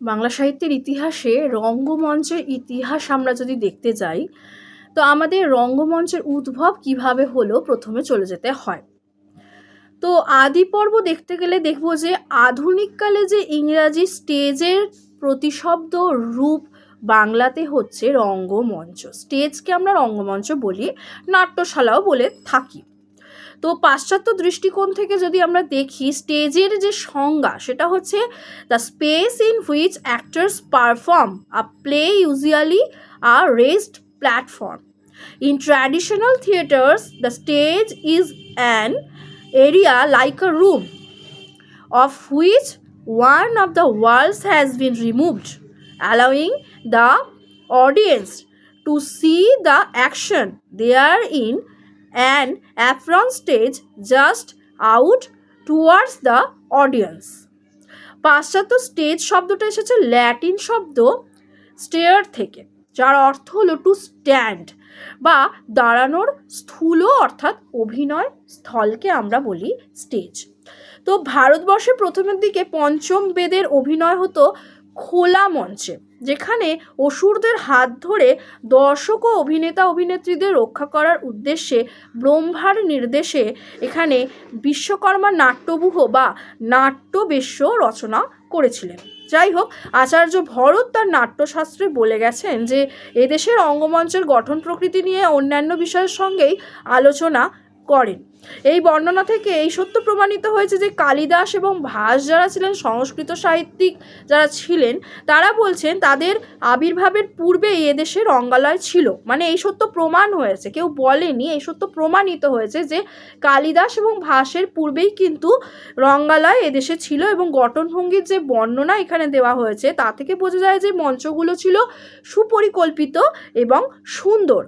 বাংলা সাহিত্যের ইতিহাসে রঙ্গমঞ্চের ইতিহাস আমরা যদি দেখতে যাই, তো আমাদের রঙ্গমঞ্চের উদ্ভব কিভাবে হলো প্রথমে চলে যেতে হয়। তো আদি পর্ব দেখতে গেলে দেখব যে আধুনিককালে যে ইংরাজি স্টেজের প্রতিশব্দ রূপ বাংলাতে হচ্ছে রঙ্গমঞ্চ। স্টেজকে আমরা রঙ্গমঞ্চ বলি, নাট্যশালাও বলে থাকি। তো পাশ্চাত্য দৃষ্টিকোণ থেকে যদি আমরা দেখি, স্টেজের যে সংজ্ঞা সেটা হচ্ছে the space in which actors perform a play, usually a raised platform. In traditional theatres, the stage is an area like a room of which one of the walls has been removed, allowing the audience to see the action therein. An apron stage just out towards the audience. পাশ্চাত্য stage শব্দটা এসেছে Latin শব্দ stair থেকে, যার অর্থ হলো to stand বা দাঁড়ানোর স্থূল অর্থাৎ অভিনয় স্থলকে আমরা বলি স্টেজ। তো ভারতবর্ষে প্রথমের দিকে পঞ্চম বেদের অভিনয় হতো খোলা মঞ্চে, যেখানে অসুরদের হাত ধরে দর্শক ও অভিনেতা অভিনেত্রীদের রক্ষা করার উদ্দেশ্যে ব্রহ্মার নির্দেশে এখানে বিশ্বকর্মা নাট্যব্যূহ বা নাট্যবেশ্য রচনা করেছিলেন। যাই হোক, আচার্য ভরত তার নাট্যশাস্ত্রে বলে গেছেন যে এদেশের রঙ্গমঞ্চের গঠন প্রকৃতি নিয়ে অন্যান্য বিষয়ের সঙ্গেই আলোচনা করেন। এই বর্ণনা থেকে এই সত্য প্রমাণিত হয়েছে যে কালিদাস এবং ভাস যারা ছিলেন, সংস্কৃত সাহিত্যিক যারা ছিলেন, তারা বলছেন তাদের আবির্ভাবের পূর্বেই এদেশে রঙ্গালয় ছিল। মানে এই সত্য প্রমাণ হয়েছে, কেউ বলেনি, এই সত্য প্রমাণিত হয়েছে যে কালিদাস এবং ভাসের পূর্বেই কিন্তু রঙ্গালয় এদেশে ছিল। এবং গঠনভঙ্গির যে বর্ণনা এখানে দেওয়া হয়েছে তা থেকে বোঝা যায় যে মঞ্চগুলো ছিল সুপরিকল্পিত এবং সুন্দর।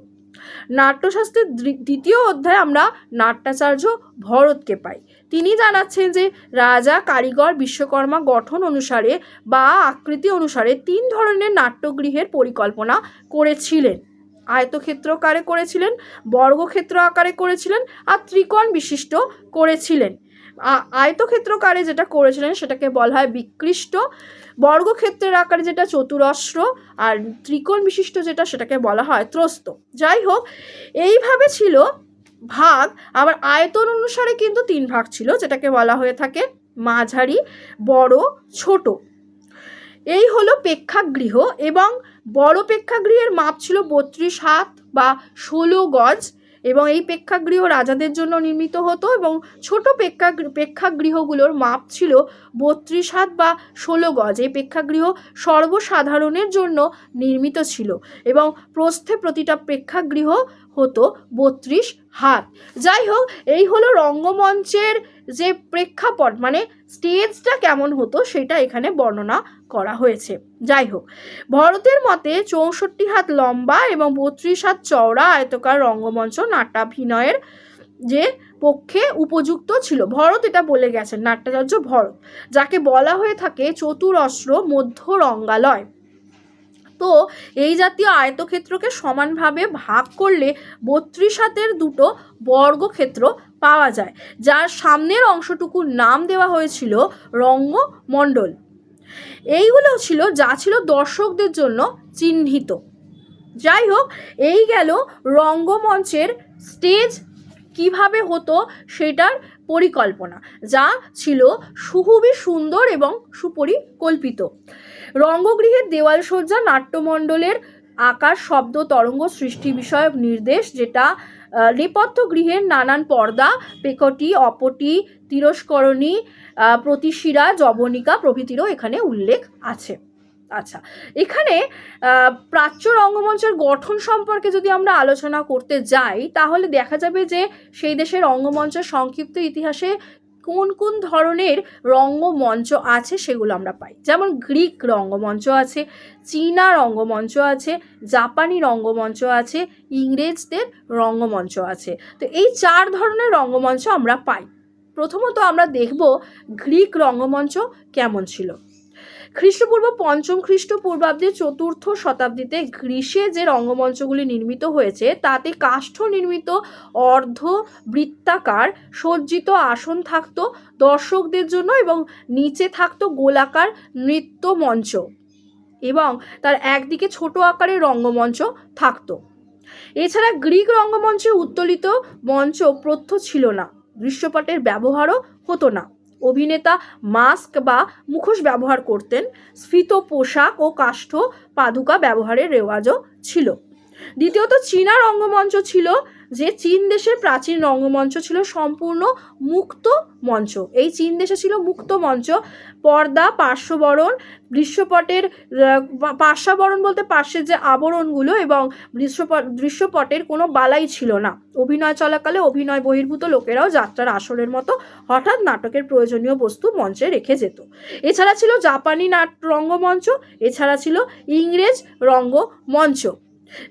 নাট্যশাস্ত্রের দ্বিতীয় অধ্যায়ে আমরা নাট্যাচার্য ভরতকে পাই। তিনি জানাচ্ছেন যে রাজা কারিগর বিশ্বকর্মা গঠন অনুসারে বা আকৃতি অনুসারে 3 ধরনের নাট্যগৃহের পরিকল্পনা করেছিলেন। আয়তক্ষেত্রাকারে করেছিলের, বর্গক্ষেত্র আকারে করেছিলেন, আর ত্রিকোণ বিশিষ্ট করেছিলেন। আয়তক্ষেত্রাকারে যেটা করেছিলেন সেটাকে বলা হয় বিকৃষ্ট, বর্গক্ষেত্রের আকারে যেটা চতুরস্র, আর ত্রিকোণ বিশিষ্ট যেটা সেটাকে বলা হয় ত্রস্ত। যাই হোক, এইভাবে ছিল ভাগ। আবার আয়তন অনুসারে কিন্তু 3 ভাগ ছিল, যেটাকে বলা হয়ে থাকে মাঝারি, বড়, ছোট। এই হলো প্রেক্ষাগৃহ, এবং বড় প্রেক্ষাগৃহের মাপ ছিল 32 হাত বা 16 গজ, এবং এই প্রেক্ষাগৃহ রাজাদের জন্য নির্মিত হতো। এবং ছোট প্রেক্ষাগৃহগুলোর মাপ ছিল 32 হাত বা 16 গজ। এই প্রেক্ষাগৃহ সর্বসাধারণের জন্য নির্মিত ছিল, এবং প্রস্থে প্রতিটা প্রেক্ষাগৃহ হতো 32 হাত। যাই হোক, এই হলো রঙ্গমঞ্চের যে প্রেক্ষাপট, মানে স্টেজটা কেমন হতো সেটা এখানে বর্ণনা করা হয়েছে। যাই হোক, ভরতের মতে 64 হাত লম্বা এবং 32 হাত চওড়া আয়তকার রঙ্গমঞ্চ নাট্যাভিনয়ের যে পক্ষে উপযুক্ত ছিল। ভরত এটা বলে গেছেন, নাট্যাচার্য ভরত, যাকে বলা হয়ে থাকে চতুরস্র মধ্য রঙ্গালয়। তো এই জাতীয় আয়তক্ষেত্রকে সমানভাবে ভাগ করলে 32 হাতের 2টো বর্গক্ষেত্র পাওয়া যায়, যার সামনের অংশটুকুর নাম দেওয়া হয়েছিল রঙ্গমণ্ডল। এইগুলো ছিল যা ছিল দর্শকদের জন্য চিহ্নিত। যাই হোক, এই গেল রঙ্গমঞ্চের স্টেজ কিভাবে হতো সেটার পরিকল্পনা, যা ছিল খুবই সুন্দর এবং সুপরিকল্পিত। রঙ্গগৃহের দেওয়ালসজ্জা নাট্যমণ্ডলের আকার, শব্দ, তরঙ্গ সৃষ্টি বিষয়ক নির্দেশ, যেটা নেপথ্য গৃহের নানান পর্দা, পেকটি, অপটি, তিরস্করণী, প্রতিশিরা, জবনিকা প্রভৃতিরও এখানে উল্লেখ আছে। আচ্ছা, এখানে প্রাচ্য রঙ্গমঞ্চের গঠন সম্পর্কে যদি আমরা আলোচনা করতে যাই, তাহলে দেখা যাবে যে সেই দেশের রঙ্গমঞ্চের সংক্ষিপ্ত ইতিহাসে কোন কোন ধরনের রঙ্গমঞ্চ আছে সেগুলো আমরা পাই। যেমন গ্রিক রঙ্গমঞ্চ আছে, চীনা রঙ্গমঞ্চ আছে, জাপানি রঙ্গমঞ্চ আছে, ইংরেজদের রঙ্গমঞ্চ আছে। তো এই 4 ধরনের রঙ্গমঞ্চ আমরা পাই। প্রথমত আমরা দেখব গ্রিক রঙ্গমঞ্চ কেমন ছিল। খ্রিস্টপূর্ব 5ম খ্রিস্টপূর্বাব্দে 4র্থ শতাব্দীতে গ্রীসে যে রঙ্গমঞ্চগুলি নির্মিত হয়েছে তাতে কাষ্ঠ নির্মিত অর্ধবৃত্তাকার সজ্জিত আসন থাকতো দর্শকদের জন্য, এবং নিচে থাকতো গোলাকার নৃত্য মঞ্চ। এবং তার একদিকে ছোট আকারের রঙ্গমঞ্চ থাকতো। এছাড়া গ্রিক রঙ্গমঞ্চে উত্তোলিত মঞ্চ প্রথ্য ছিল না, দৃশ্যপটের ব্যবহারও হতো না। অভিনেতা মাস্ক বা মুখোশ ব্যবহার করতেন, স্ফীত পোশাক ও কাষ্ঠ পাদুকা ব্যবহারের রেওয়াজও ছিল। দ্বিতীয়ত চীনা রঙ্গমঞ্চ ছিল, যে চীন দেশের প্রাচীন রঙ্গমঞ্চ ছিল সম্পূর্ণ মুক্ত মঞ্চ। এই চীন দেশে ছিল মুক্ত মঞ্চ, পর্দা, পার্শ্ববরণ, দৃশ্যপটের পার্শ্বাবরণ বলতে পার্শ্বের যে আবরণগুলো, এবং দৃশ্যপটের কোনো বালাই ছিল না। অভিনয় চলাকালে অভিনয় বহির্ভূত লোকেরাও যাত্রার আসরের মতো হঠাৎ নাটকের প্রয়োজনীয় বস্তু মঞ্চে রেখে যেত। এছাড়া ছিল জাপানি রঙ্গমঞ্চ, এছাড়া ছিল ইংরেজ রঙ্গমঞ্চ।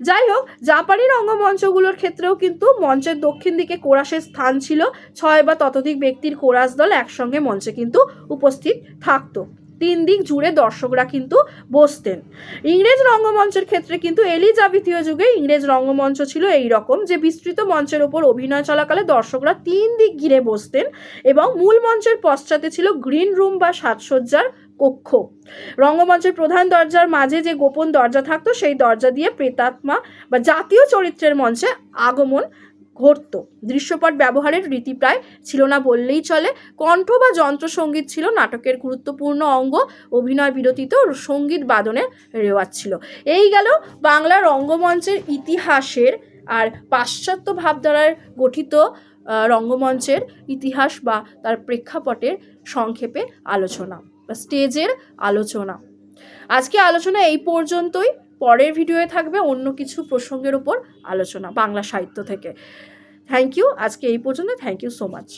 যাই হোক, জাপানি রঙ্গমঞ্চগুলোর ক্ষেত্রেও কিন্তু মঞ্চের দক্ষিণ দিকে কোরাসের স্থান ছিল। 6 বা ততোধিক ব্যক্তির কোরাস দল একসঙ্গে মঞ্চে কিন্তু উপস্থিত থাকতো। 3 দিক জুড়ে দর্শকরা কিন্তু বসতেন। ইংরেজ রঙ্গমঞ্চের ক্ষেত্রে কিন্তু এলিজাবেথীয় যুগে ইংরেজ রঙ্গমঞ্চ ছিল এই রকম, যে বিস্তৃত মঞ্চের ওপর অভিনয় চলাকালে দর্শকরা 3 দিক ঘিরে বসতেন এবং মূল মঞ্চের পশ্চাতে ছিল গ্রিন রুম বা সাজসজ্জার কক্ষ। রঙ্গমঞ্চের প্রধান দরজার মাঝে যে গোপন দরজা থাকতো, সেই দরজা দিয়ে প্রেতাত্মা বা জাতীয় চরিত্রের মঞ্চে আগমন ঘটত। দৃশ্যপট ব্যবহারের রীতি প্রায় ছিল না বললেই চলে। কণ্ঠ বা যন্ত্রসঙ্গীত ছিল নাটকের গুরুত্বপূর্ণ অঙ্গ। অভিনয় বিরতিত সঙ্গীত বাদনের রেওয়াজ ছিল। এই গেল বাংলা রঙ্গমঞ্চের ইতিহাসের আর পাশ্চাত্য ভাবধারায় গঠিত রঙ্গমঞ্চের ইতিহাস বা তার প্রেক্ষাপটের সংক্ষেপে আলোচনা বা স্টেজের আলোচনা। আজকে আলোচনা এই পর্যন্তই। পরের ভিডিওয়ে থাকবে অন্য কিছু প্রসঙ্গের উপর আলোচনা বাংলা সাহিত্য থেকে। Thank you. আজকে এই পর্যন্ত। Thank you so much.